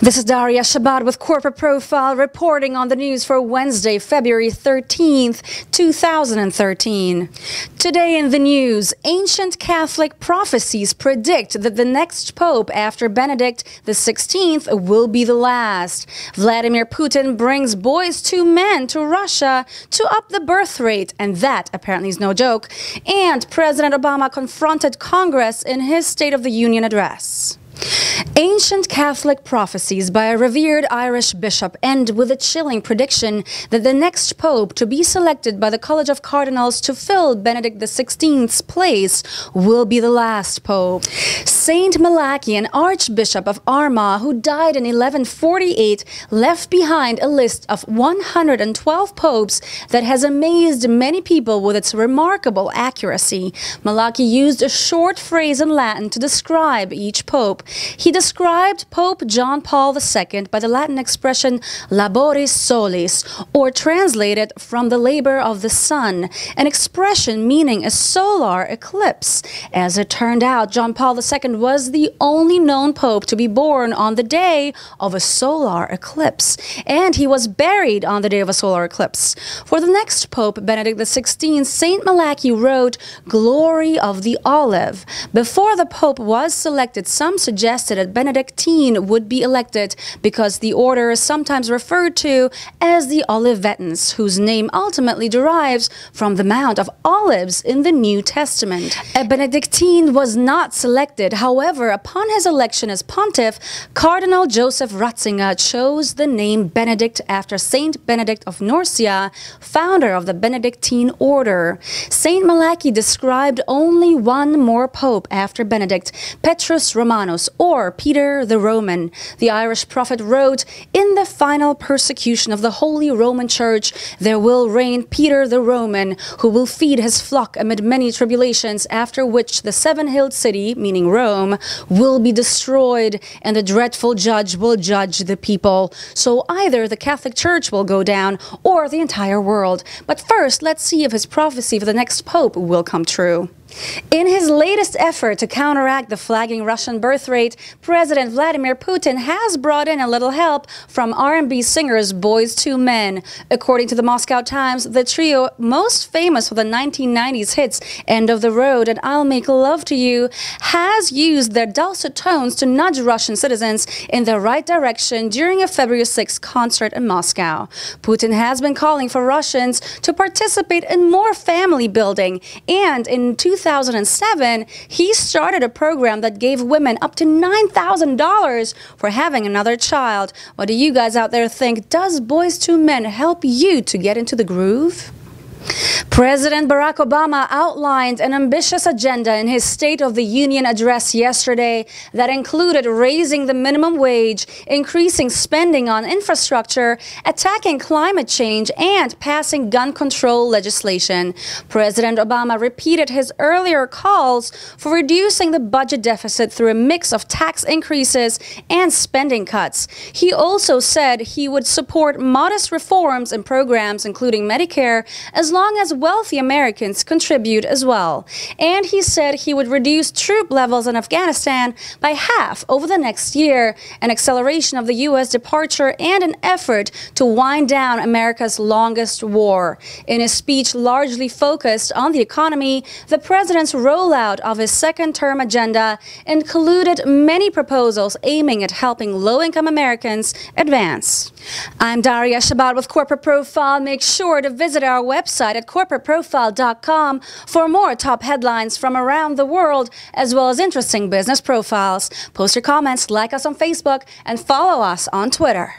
This is Daria Shabbat with Corporate Profile reporting on the news for Wednesday, February 13th, 2013. Today in the news, ancient Catholic prophecies predict that the next pope after Benedict XVI will be the last. Vladimir Putin brings Boyz II Men to Russia to up the birth rate, and that apparently is no joke. And President Obama confronted Congress in his State of the Union address. Ancient Catholic prophecies by a revered Irish bishop end with a chilling prediction that the next pope to be selected by the College of Cardinals to fill Benedict XVI's place will be the last pope. Saint Malachy, an archbishop of Armagh who died in 1148, left behind a list of 112 popes that has amazed many people with its remarkable accuracy. Malachy used a short phrase in Latin to describe each pope. He described Pope John Paul II by the Latin expression laboris solis, or translated from the labor of the sun, an expression meaning a solar eclipse. As it turned out, John Paul II was the only known pope to be born on the day of a solar eclipse, and he was buried on the day of a solar eclipse. For the next pope, Benedict XVI, Saint Malachy wrote, "Glory of the olive." Before the pope was selected, some suggested that Benedictine would be elected because the order is sometimes referred to as the Olivetans, whose name ultimately derives from the Mount of Olives in the New Testament. A Benedictine was not selected. However, upon his election as pontiff, Cardinal Joseph Ratzinger chose the name Benedict after Saint Benedict of Nursia, founder of the Benedictine order. Saint Malachy described only one more pope after Benedict, Petrus Romanus, or Peter the Roman. The Irish prophet wrote, "In the final persecution of the Holy Roman Church, there will reign Peter the Roman, who will feed his flock amid many tribulations, after which the seven-hilled city," meaning Rome, "will be destroyed, and the dreadful judge will judge the people." So either the Catholic Church will go down, or the entire world. But first, let's see if his prophecy for the next pope will come true. In his latest effort to counteract the flagging Russian birth rate, President Vladimir Putin has brought in a little help from R&B singers Boyz II Men. According to the Moscow Times, the trio, most famous for the 1990s hits End of the Road and I'll Make Love to You, has used their dulcet tones to nudge Russian citizens in the right direction during a February 6th concert in Moscow. Putin has been calling for Russians to participate in more family building, and in 2007, he started a program that gave women up to $9,000 for having another child. What do you guys out there think? Does Boyz II Men help you to get into the groove? President Barack Obama outlined an ambitious agenda in his State of the Union address yesterday that included raising the minimum wage, increasing spending on infrastructure, attacking climate change, and passing gun control legislation. President Obama repeated his earlier calls for reducing the budget deficit through a mix of tax increases and spending cuts. He also said he would support modest reforms and programs, including Medicare, as long as wealthy Americans contribute as well. And he said he would reduce troop levels in Afghanistan by half over the next year, an acceleration of the U.S. departure and an effort to wind down America's longest war. In a speech largely focused on the economy, the president's rollout of his second-term agenda included many proposals aiming at helping low-income Americans advance. I'm Daria Shabbat with Corporate Profile. Make sure to visit our website at corporateprofile.com for more top headlines from around the world, as well as interesting business profiles. Post your comments, like us on Facebook, and follow us on Twitter.